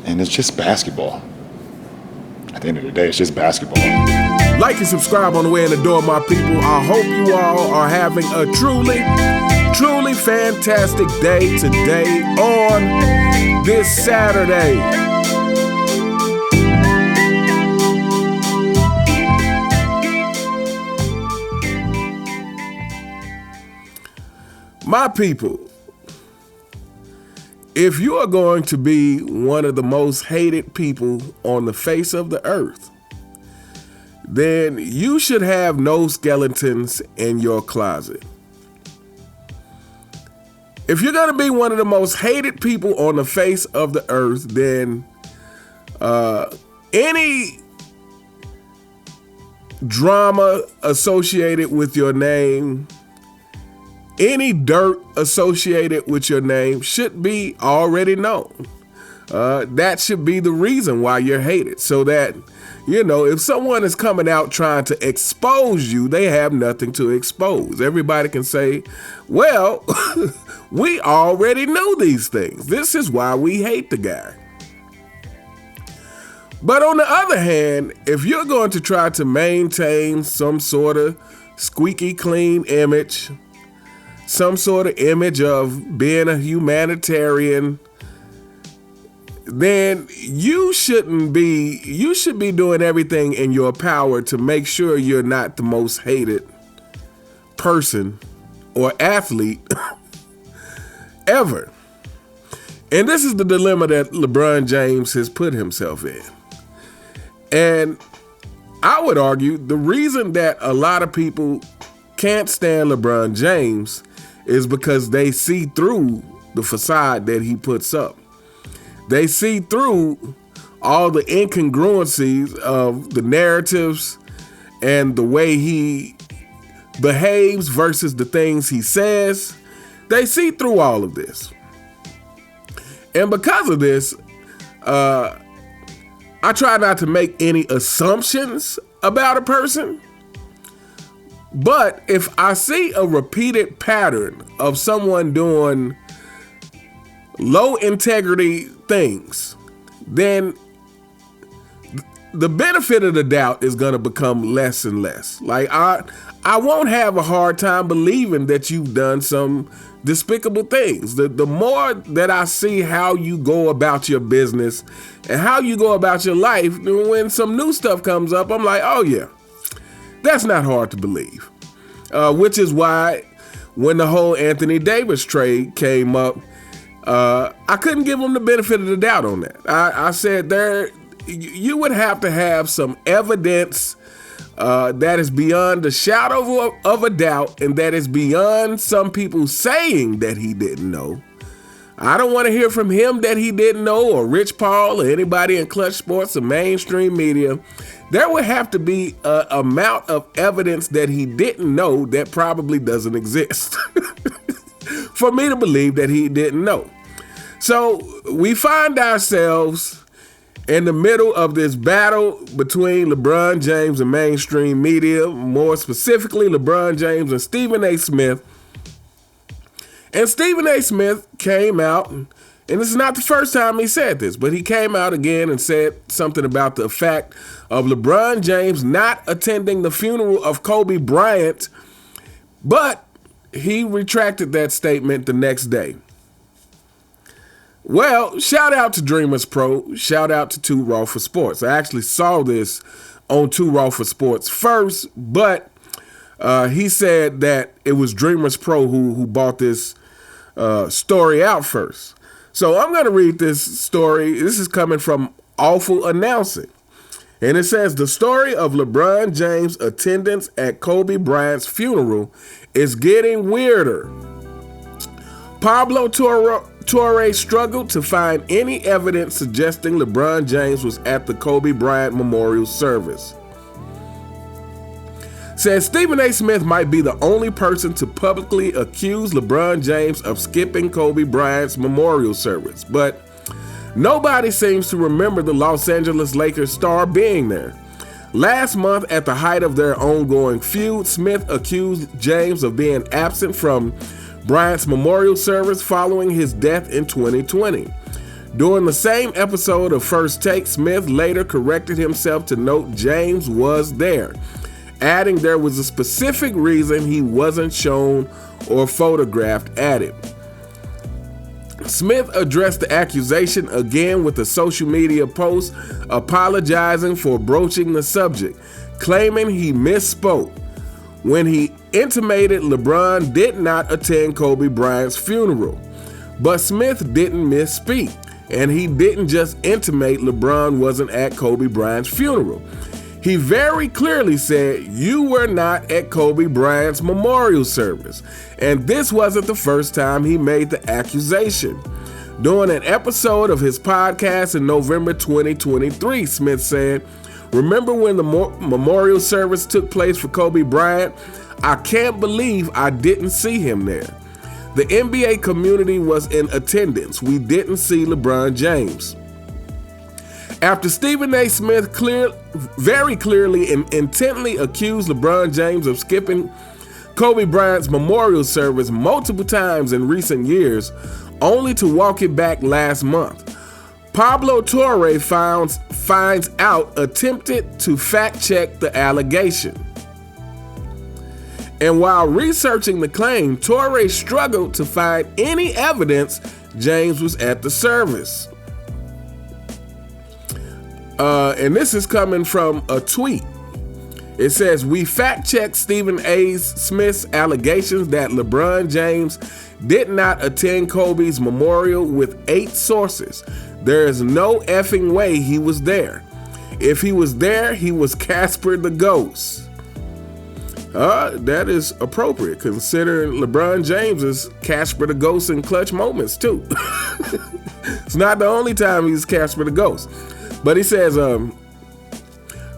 And it's just basketball. At the end of the day, it's just basketball. Like and subscribe on the way in the door, my people. I hope you all are having a truly fantastic day today on this Saturday. My people, if you are going to be one of the most hated people on the face of the earth, then you should have no skeletons in your closet. If you're going to be one of the most hated people on the face of the earth, then any drama associated with your name, any dirt associated with your name should be already known. That should be the reason why you're hated, so that, you know, if someone is coming out trying to expose you, they have nothing to expose. Everybody can say, well, we already know these things. This is why we hate the guy. But on the other hand, if you're going to try to maintain some sort of squeaky clean image, some sort of image of being a humanitarian, then you should be doing everything in your power to make sure you're not the most hated person or athlete ever. And this is the dilemma that LeBron James has put himself in. And I would argue the reason that a lot of people can't stand LeBron James is because they see through the facade that he puts up. They see through all the incongruencies of the narratives and the way he behaves versus the things he says. They see through all of this. And because of this, I try not to make any assumptions about a person. But if I see a repeated pattern of someone doing low integrity things, then the benefit of the doubt is going to become less and less. Like I won't have a hard time believing that you've done some despicable things. The more that I see how you go about your business and how you go about your life, when some new stuff comes up, I'm like, oh yeah, that's not hard to believe. Which is why when the whole Anthony Davis trade came up, I couldn't give him the benefit of the doubt on that. I said you would have to have some evidence that is beyond the shadow of a doubt, and that is beyond some people saying that he didn't know. I don't want to hear from him that he didn't know, or Rich Paul, or anybody in Clutch Sports or mainstream media. There would have to be an amount of evidence that he didn't know that probably doesn't exist for me to believe that he didn't know. So we find ourselves in the middle of this battle between LeBron James and mainstream media, more specifically LeBron James and Stephen A. Smith. And Stephen A. Smith came out, and this is not the first time he said this, but he came out again and said something about the fact of LeBron James not attending the funeral of Kobe Bryant, but he retracted that statement the next day. Well, shout out to Dreamers Pro, shout out to Too Raw for Sports. I actually saw this on Too Raw for Sports first, but he said that it was Dreamers Pro who bought this story out first. So I'm going to read this story. This is coming from Awful Announcing. And it says, the story of LeBron James' attendance at Kobe Bryant's funeral is getting weirder. Pablo Torre struggled to find any evidence suggesting LeBron James was at the Kobe Bryant memorial service. Says Stephen A. Smith might be the only person to publicly accuse LeBron James of skipping Kobe Bryant's memorial service, but nobody seems to remember the Los Angeles Lakers star being there. Last month, at the height of their ongoing feud, Smith accused James of being absent from Bryant's memorial service following his death in 2020. During the same episode of First Take, Smith later corrected himself to note James was there, adding there was a specific reason he wasn't shown or photographed at it. Smith addressed the accusation again with a social media post apologizing for broaching the subject, claiming he misspoke when he intimated LeBron did not attend Kobe Bryant's funeral. But Smith didn't misspeak, and he didn't just intimate LeBron wasn't at Kobe Bryant's funeral. He very clearly said, "You were not at Kobe Bryant's memorial service." And this wasn't the first time he made the accusation. During an episode of his podcast in November 2023, Smith said, "Remember when the memorial service took place for Kobe Bryant? I can't believe I didn't see him there. The NBA community was in attendance. We didn't see LeBron James." After Stephen A. Smith very clearly and intently accused LeBron James of skipping Kobe Bryant's memorial service multiple times in recent years, only to walk it back last month, Pablo Torre finds out attempted to fact-check the allegation. And while researching the claim, Torre struggled to find any evidence James was at the service. And this is coming from a tweet. It says, "We fact-checked Stephen A. Smith's allegations that LeBron James did not attend Kobe's memorial with 8 sources. There is no effing way he was there. If he was there, he was Casper the Ghost." That is appropriate, considering LeBron James is Casper the Ghost in clutch moments, too. It's not the only time he's Casper the Ghost. But he says,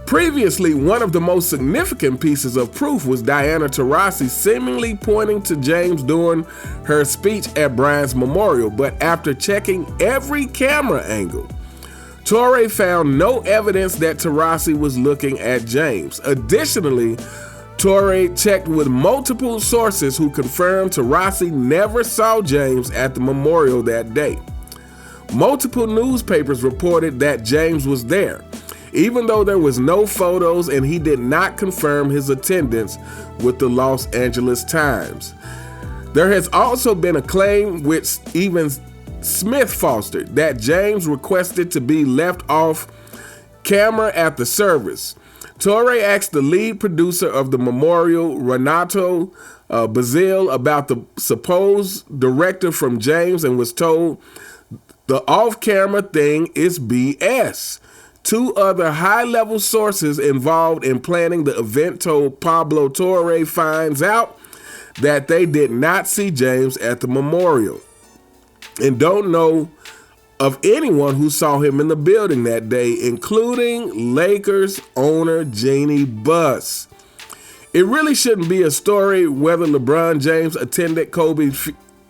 previously, one of the most significant pieces of proof was Diana Taurasi seemingly pointing to James during her speech at Bryant's memorial. But after checking every camera angle, Torre found no evidence that Taurasi was looking at James. Additionally, Torre checked with multiple sources who confirmed Taurasi never saw James at the memorial that day. Multiple newspapers reported that James was there, even though there was no photos, and he did not confirm his attendance with the Los Angeles Times. There has also been a claim, which even Smith fostered, that James requested to be left off camera at the service. Torre asked the lead producer of the memorial, Renato Bazile, about the supposed director from James, and was told the off-camera thing is BS. 2 other high-level sources involved in planning the event told Pablo Torre finds out that they did not see James at the memorial and don't know of anyone who saw him in the building that day, including Lakers owner Jeannie Buss. It really shouldn't be a story whether LeBron James attended Kobe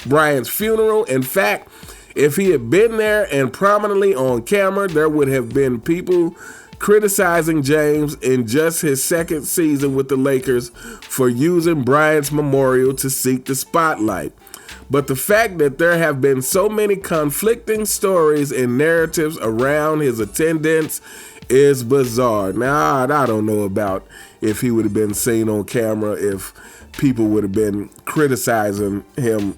Bryant's funeral. In fact, if he had been there and prominently on camera, there would have been people criticizing James in just his second season with the Lakers for using Bryant's memorial to seek the spotlight. But the fact that there have been so many conflicting stories and narratives around his attendance is bizarre. Now, I don't know about if he would have been seen on camera, if people would have been criticizing him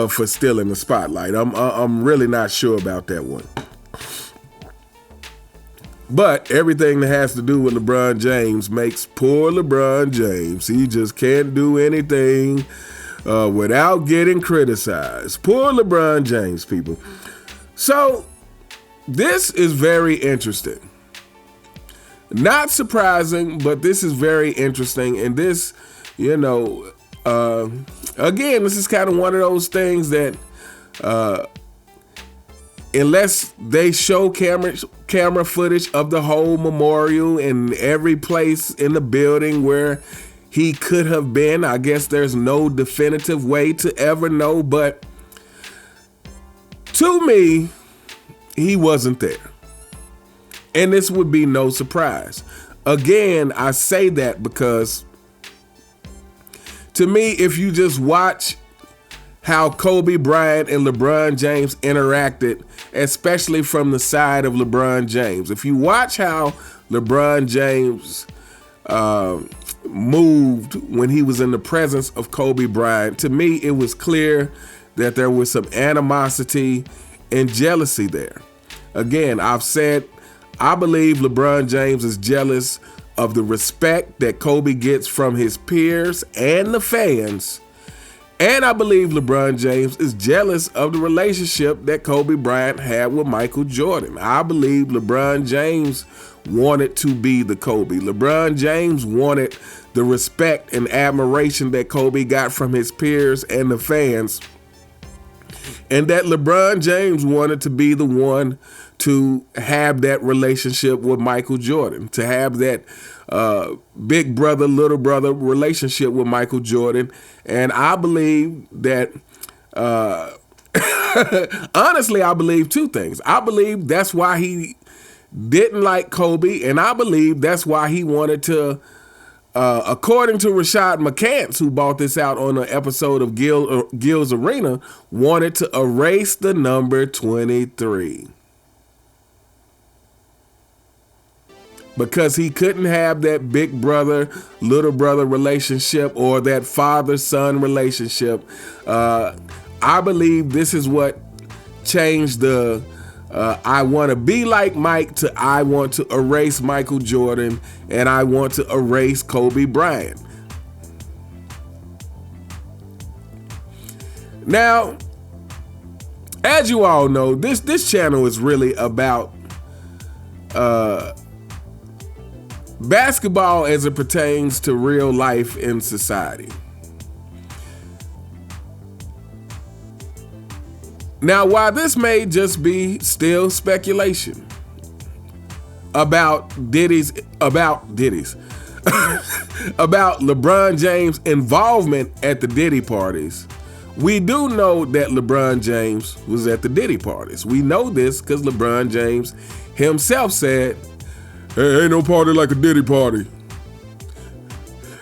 for stealing the spotlight. I'm really not sure about that one. But everything that has to do with LeBron James makes poor LeBron James. He just can't do anything without getting criticized. Poor LeBron James, people. So this is very interesting. Not surprising, but this is very interesting. And this, again, this is kind of one of those things that unless they show camera footage of the whole memorial and every place in the building where he could have been, I guess there's no definitive way to ever know. But to me, he wasn't there. And this would be no surprise. Again, I say that because to me, if you just watch how Kobe Bryant and LeBron James interacted, especially from the side of LeBron James. If you watch how LeBron James moved when he was in the presence of Kobe Bryant, to me, it was clear that there was some animosity and jealousy there. Again, I've said, I believe LeBron James is jealous of the respect that Kobe gets from his peers and the fans. And I believe LeBron James is jealous of the relationship that Kobe Bryant had with Michael Jordan. I believe LeBron James wanted to be the Kobe. LeBron James wanted the respect and admiration that Kobe got from his peers and the fans. And that LeBron James wanted to be the one to have that relationship with Michael Jordan, to have that big brother, little brother relationship with Michael Jordan. And I believe that, honestly, I believe two things. I believe that's why he didn't like Kobe, and I believe that's why he wanted to, according to Rashad McCants, who bought this out on an episode of Gil's Arena, wanted to erase the number 23. Because he couldn't have that big brother, little brother relationship or that father-son relationship. I believe this is what changed the I want to be like Mike to I want to erase Michael Jordan and I want to erase Kobe Bryant. Now, as you all know, this channel is really about basketball as it pertains to real life in society. Now, while this may just be still speculation about about LeBron James' involvement at the Diddy parties, we do know that LeBron James was at the Diddy parties. We know this because LeBron James himself said, "Hey, ain't no party like a Diddy party.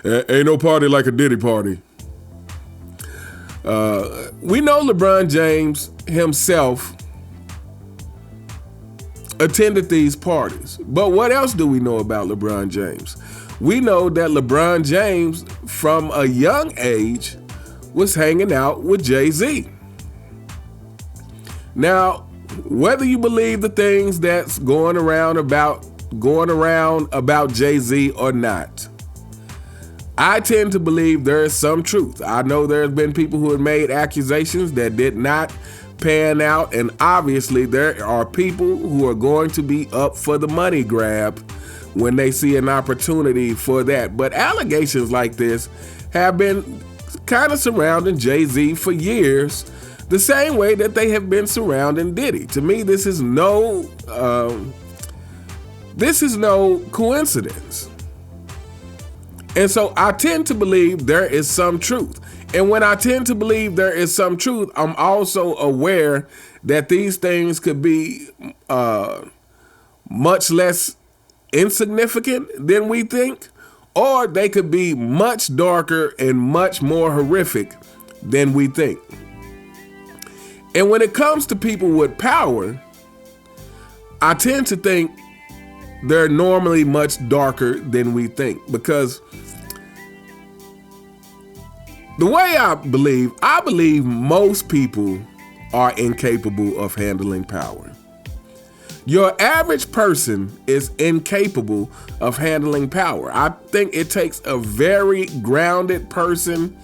Ain't no party like a Diddy party." We know LeBron James himself attended these parties. But what else do we know about LeBron James? We know that LeBron James, from a young age, was hanging out with Jay-Z. Now, whether you believe the things that's going around about Jay-Z or not, I tend to believe there is some truth. I know there's been people who have made accusations that did not pan out, and obviously there are people who are going to be up for the money grab when they see an opportunity for that. But allegations like this have been kind of surrounding Jay-Z for years, the same way that they have been surrounding Diddy. To me, this is no coincidence. And so I tend to believe there is some truth. And when I tend to believe there is some truth, I'm also aware that these things could be much less insignificant than we think, or they could be much darker and much more horrific than we think. And when it comes to people with power, I tend to think they're normally much darker than we think, because the way I believe most people are incapable of handling power. Your average person is incapable of handling power. I think it takes a very grounded person.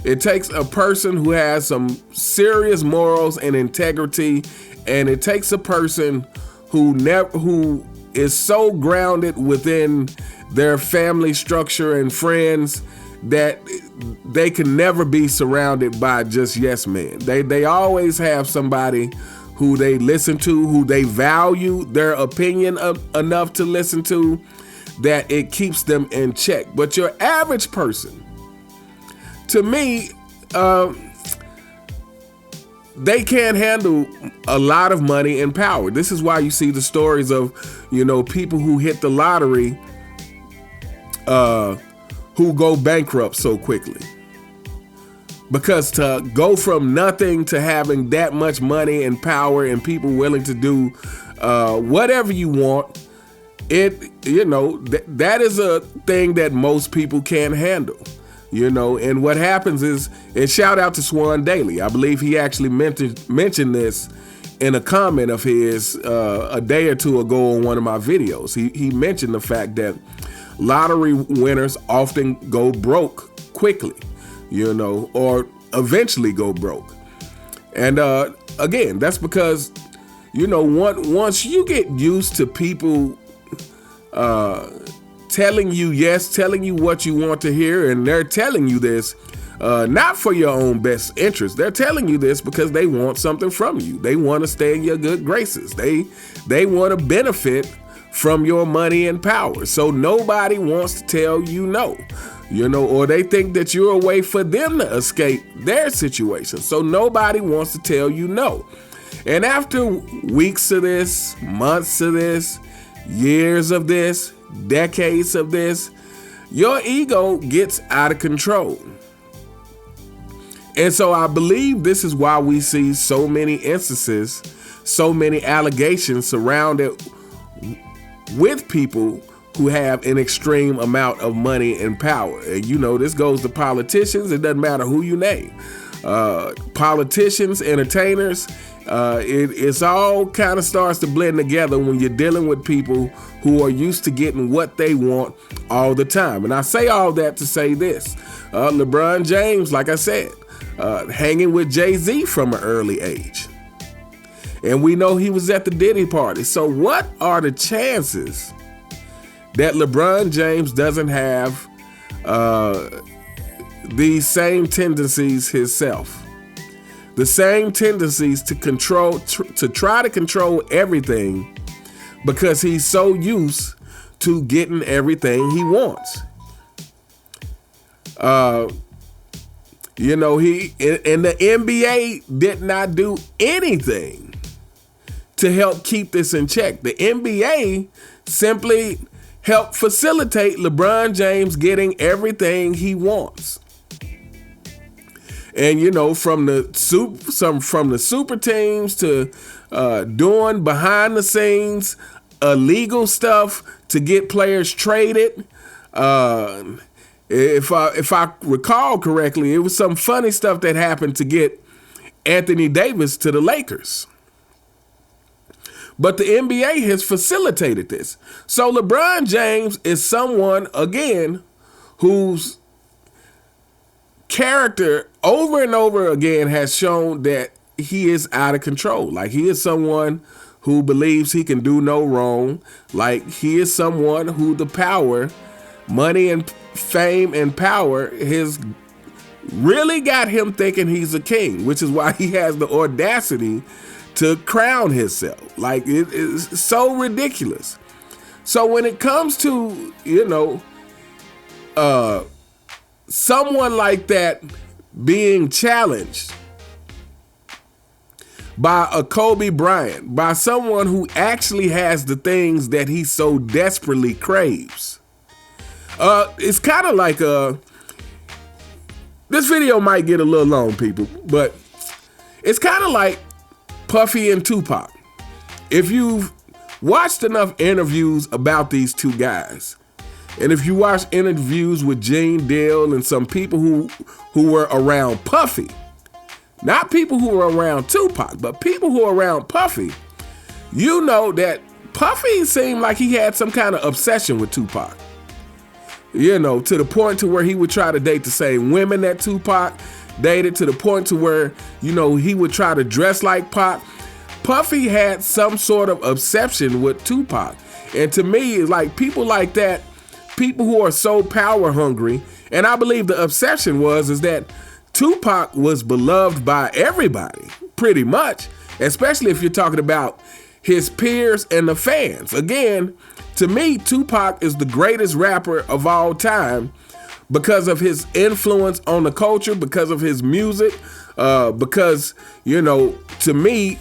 It takes a person who has some serious morals and integrity, and it takes a person who is so grounded within their family structure and friends that they can never be surrounded by just yes men. They always have somebody who they listen to, who they value their opinion enough to listen to, that it keeps them in check. But your average person, to me, they can't handle a lot of money and power. This is why you see the stories of, people who hit the lottery, who go bankrupt so quickly. Because to go from nothing to having that much money and power and people willing to do whatever you want, that is a thing that most people can't handle. And what happens is, and shout out to Swan Daly. I believe he actually mentioned this in a comment of his a day or two ago on one of my videos. He mentioned the fact that lottery winners often go broke quickly, or eventually go broke. And again, that's because, once you get used to people telling you yes, telling you what you want to hear, and they're telling you this not for your own best interest. They're telling you this because they want something from you. They want to stay in your good graces. They want to benefit from your money and power. So nobody wants to tell you no, or they think that you're a way for them to escape their situation. So nobody wants to tell you no. And after weeks of this, months of this, years of this, decades of this, your ego gets out of control. And so I believe this is why we see so many instances, so many allegations surrounded with people who have an extreme amount of money and power. And this goes to politicians. It doesn't matter who you name. Politicians, entertainers, it's all kind of starts to blend together when you're dealing with people who are used to getting what they want all the time. And I say all that to say this. LeBron James, like I said, hanging with Jay-Z from an early age. And we know he was at the Diddy party. So what are the chances that LeBron James doesn't have these same tendencies himself? The same tendencies to control, to try to control everything because he's so used to getting everything he wants. He in the NBA did not do anything to help keep this in check. The NBA simply helped facilitate LeBron James getting everything he wants. And from the super teams to doing behind the scenes illegal stuff to get players traded. If I recall correctly, it was some funny stuff that happened to get Anthony Davis to the Lakers. But the NBA has facilitated this. So LeBron James is someone, again, whose character over and over again has shown that he is out of control. Like, he is someone who believes he can do no wrong. Like, he is someone who the power, money and fame and power has really got him thinking he's a king, which is why he has the audacity to crown himself. Like, it is so ridiculous. So when it comes to, someone like that being challenged by a Kobe Bryant, by someone who actually has the things that he so desperately craves, it's kind of like this video might get a little long, people, but it's kind of like Puffy and Tupac. If you've watched enough interviews about these two guys, and if you watch interviews with Gene Deal and some people who were around Puffy, not people who were around Tupac, but people who were around Puffy, you know that Puffy seemed like he had some kind of obsession with Tupac. To the point to where he would try to date the same women that Tupac dated, to the point to where, he would try to dress like Pac. Puffy had some sort of obsession with Tupac. And to me, it's like people like that, people who are so power hungry, and I believe the obsession is that Tupac was beloved by everybody, pretty much, especially if you're talking about his peers and the fans. Again, to me, Tupac is the greatest rapper of all time because of his influence on the culture, because of his music, because, to me,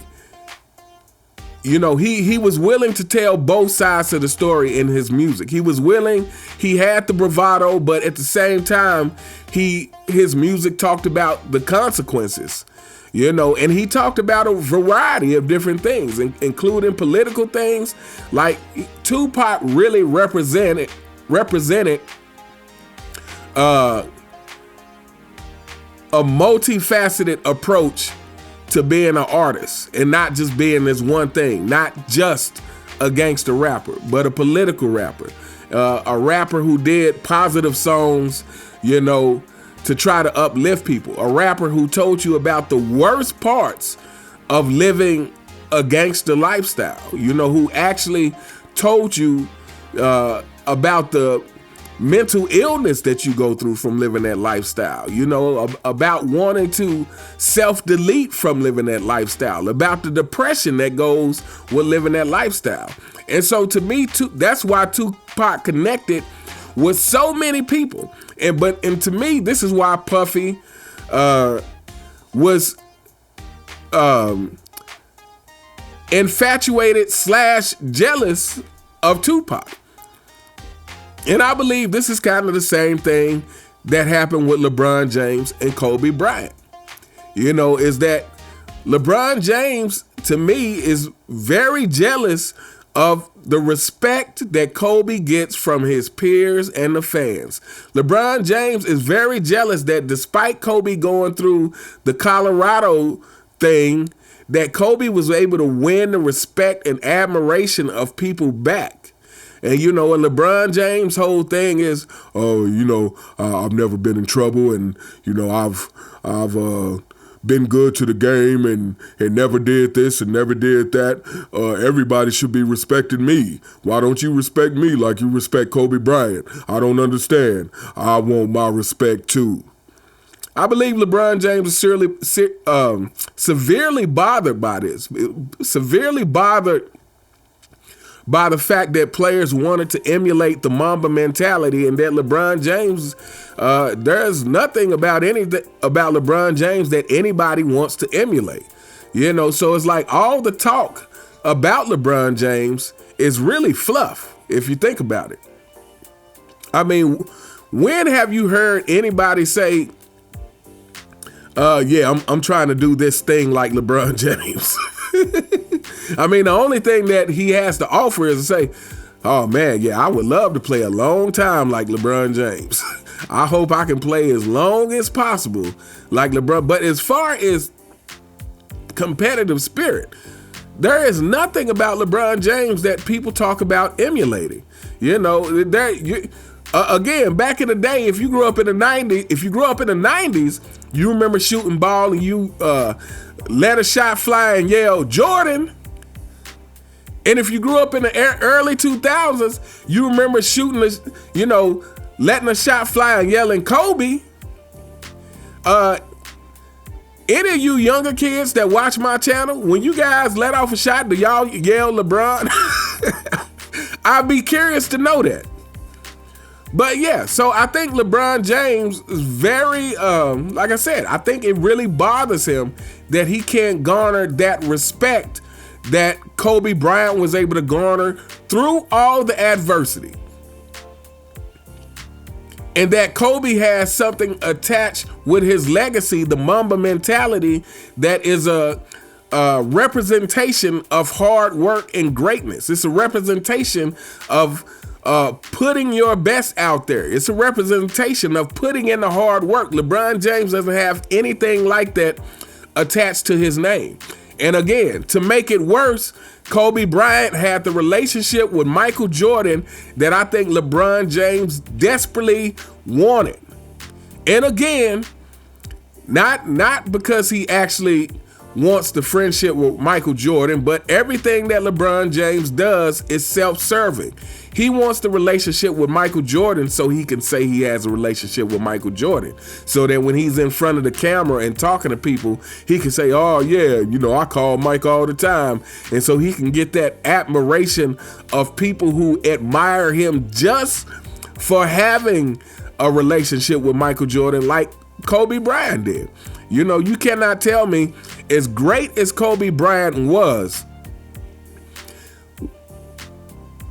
you know, he was willing to tell both sides of the story in his music. He was willing, he had the bravado, but at the same time, his music talked about the consequences, you know, and he talked about a variety of different things, including political things. Like Tupac really represented a multifaceted approach to being an artist, and not just being this one thing, not just a gangster rapper, but a political rapper, a rapper who did positive songs, you know, to try to uplift people, a rapper who told you about the worst parts of living a gangster lifestyle, you know, who actually told you about the mental illness that you go through from living that lifestyle, you know, about wanting to self-delete from living that lifestyle, about the depression that goes with living that lifestyle. And so to me, that's why Tupac connected with so many people. And to me, this is why Puffy was infatuated / jealous of Tupac. And I believe this is kind of the same thing that happened with LeBron James and Kobe Bryant. You know, is that LeBron James, to me, is very jealous of the respect that Kobe gets from his peers and the fans. LeBron James is very jealous that despite Kobe going through the Colorado thing, that Kobe was able to win the respect and admiration of people back. And, you know, and LeBron James' whole thing is, oh, you know, I've never been in trouble, and, you know, I've been good to the game and never did this and never did that. Everybody should be respecting me. Why don't you respect me like you respect Kobe Bryant? I don't understand. I want my respect too. I believe LeBron James is severely bothered by this, severely bothered by the fact that players wanted to emulate the Mamba mentality, and that LeBron James, there's nothing about LeBron James that anybody wants to emulate. You know, so it's like all the talk about LeBron James is really fluff, if you think about it. I mean, when have you heard anybody say, yeah, I'm trying to do this thing like LeBron James? I mean, the only thing that he has to offer is to say, oh man, yeah, I would love to play a long time like LeBron James. I hope I can play as long as possible like LeBron. But as far as competitive spirit, there is nothing about LeBron James that people talk about emulating. You know, again, back in the day, if you grew up in the 90s, you remember shooting ball and you let a shot fly and yell, Jordan. And if you grew up in the early 2000s, you remember letting a shot fly and yelling Kobe. Any of you younger kids that watch my channel, when you guys let off a shot, do y'all yell LeBron? I'd be curious to know that. But yeah, so I think LeBron James is very, like I said, I think it really bothers him that he can't garner that respect that Kobe Bryant was able to garner through all the adversity. And that Kobe has something attached with his legacy, the Mamba mentality, that is a representation of hard work and greatness. It's a representation of putting your best out there. It's a representation of putting in the hard work. LeBron James doesn't have anything like that attached to his name. And again, to make it worse, Kobe Bryant had the relationship with Michael Jordan that I think LeBron James desperately wanted. And again, not because he actually wants the friendship with Michael Jordan, but everything that LeBron James does is self-serving. He wants the relationship with Michael Jordan so he can say he has a relationship with Michael Jordan. So that when he's in front of the camera and talking to people, he can say, oh yeah, I call Mike all the time. And so he can get that admiration of people who admire him just for having a relationship with Michael Jordan like Kobe Bryant did. You cannot tell me, as great as Kobe Bryant was,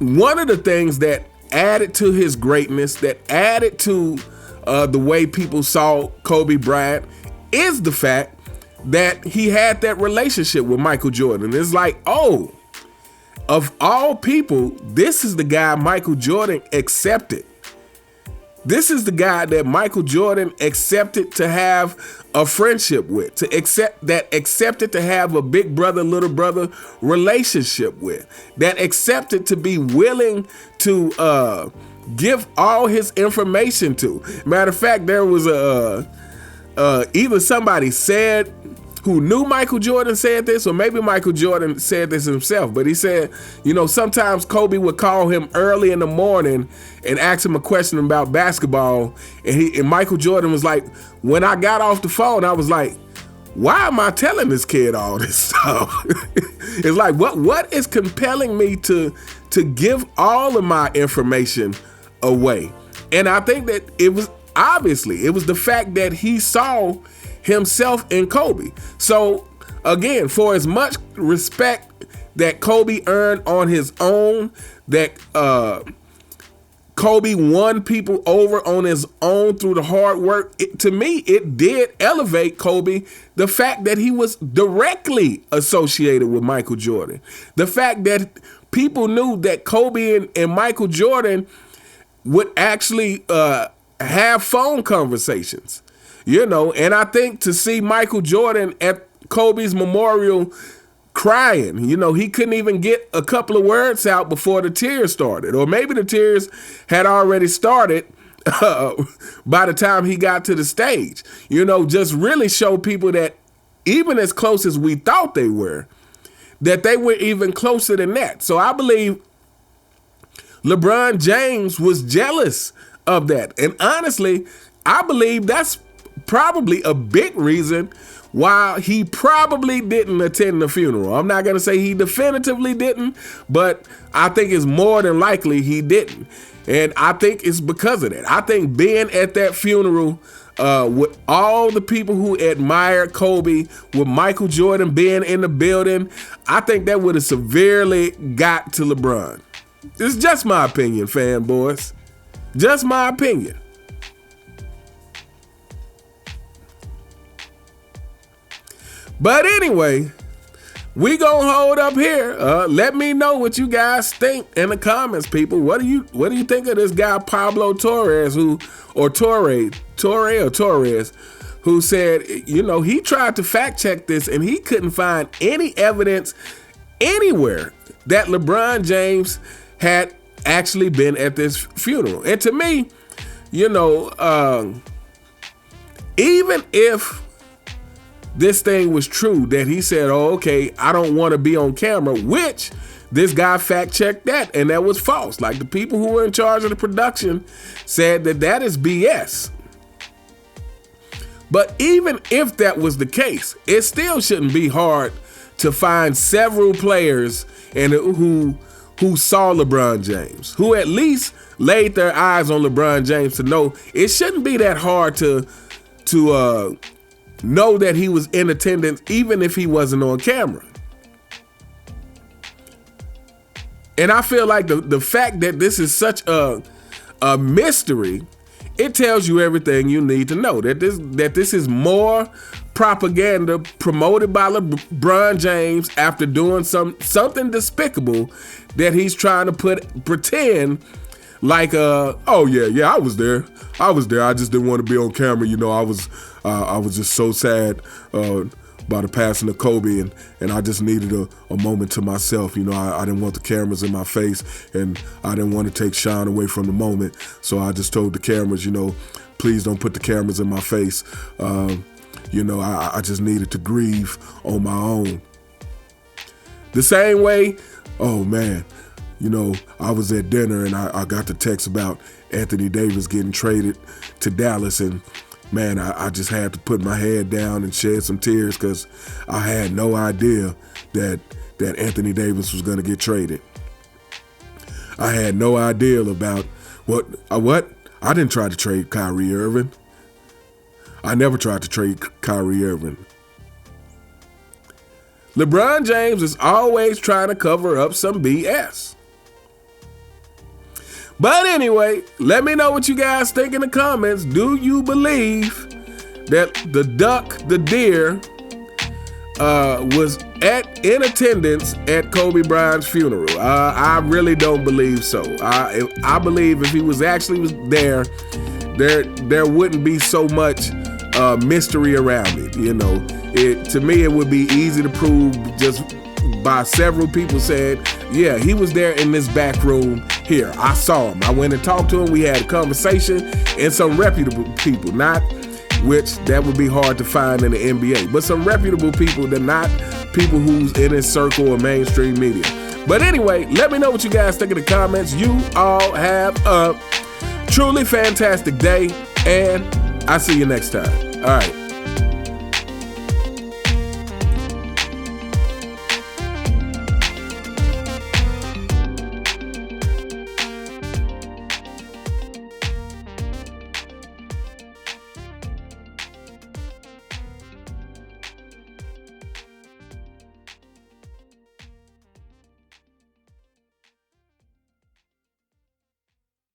one of the things that added to his greatness, that added to the way people saw Kobe Bryant, is the fact that he had that relationship with Michael Jordan. It's like, oh, of all people, this is the guy Michael Jordan accepted. This is the guy that Michael Jordan accepted to have a friendship with, accepted to have a big brother, little brother relationship with, that accepted to be willing to give all his information to. Matter of fact, there was either somebody said who knew Michael Jordan said this, or maybe Michael Jordan said this himself, but he said, you know, sometimes Kobe would call him early in the morning and ask him a question about basketball, and Michael Jordan was like, when I got off the phone, I was like, why am I telling this kid all this stuff? It's like, what is compelling me to give all of my information away? And I think that it was the fact that he saw himself in Kobe. So again, for as much respect that Kobe earned on his own, that Kobe won people over on his own through the hard work, to me, it did elevate Kobe, the fact that he was directly associated with Michael Jordan. The fact that people knew that Kobe and Michael Jordan would actually have phone conversations. You know, and I think to see Michael Jordan at Kobe's memorial crying, you know, he couldn't even get a couple of words out before the tears started. Or maybe the tears had already started by the time he got to the stage. You know, just really show people that even as close as we thought they were, that they were even closer than that. So I believe LeBron James was jealous of that. And honestly, I believe that's probably a big reason why he probably didn't attend the funeral. I'm not going to say he definitively didn't, but I think it's more than likely he didn't. And I think it's because of that. I think being at that funeral with all the people who admired Kobe, with Michael Jordan being in the building, I think that would have severely got to LeBron. It's just my opinion, fanboys. Just my opinion. But anyway, we gonna hold up here. Let me know what you guys think in the comments, people. What do you think of this guy Pablo Torres, Torres, who said, you know, he tried to fact check this and he couldn't find any evidence anywhere that LeBron James had actually been at this funeral. And to me, you know, even if this thing was true, that he said, oh, okay, I don't want to be on camera, which this guy fact checked that, and that was false. Like, the people who were in charge of the production said that is BS. But even if that was the case, it still shouldn't be hard to find several players and who saw LeBron James, who at least laid their eyes on LeBron James, to know it shouldn't be that hard to know that he was in attendance, even if he wasn't on camera. And I feel like the fact that this is such a mystery, it tells you everything you need to know. That this is more propaganda promoted by LeBron James after doing something despicable, that he's trying to pretend like, oh yeah, I was there. I just didn't want to be on camera. You know, I was just so sad by the passing of Kobe, and I just needed a moment to myself. You know, I didn't want the cameras in my face, and I didn't want to take shine away from the moment. So I just told the cameras, you know, please don't put the cameras in my face. You know, I just needed to grieve on my own. The same way, oh man, you know, I was at dinner and I got the text about Anthony Davis getting traded to Dallas, and man, I just had to put my head down and shed some tears, because I had no idea that Anthony Davis was going to get traded. I had no idea about what? I didn't try to trade Kyrie Irving. I never tried to trade Kyrie Irving. LeBron James is always trying to cover up some BS. But anyway, let me know what you guys think in the comments. Do you believe that the deer, was in attendance at Kobe Bryant's funeral? I really don't believe so. I believe if he was there wouldn't be so much mystery around it. You know, to me it would be easy to prove just by several people saying, yeah, he was there in this back room here. I saw him. I went and talked to him. We had a conversation, and some reputable people, which that would be hard to find in the NBA, but some reputable people, that not people who's in his circle or mainstream media. But anyway, let me know what you guys think in the comments. You all have a truly fantastic day, and I'll see you next time. All right.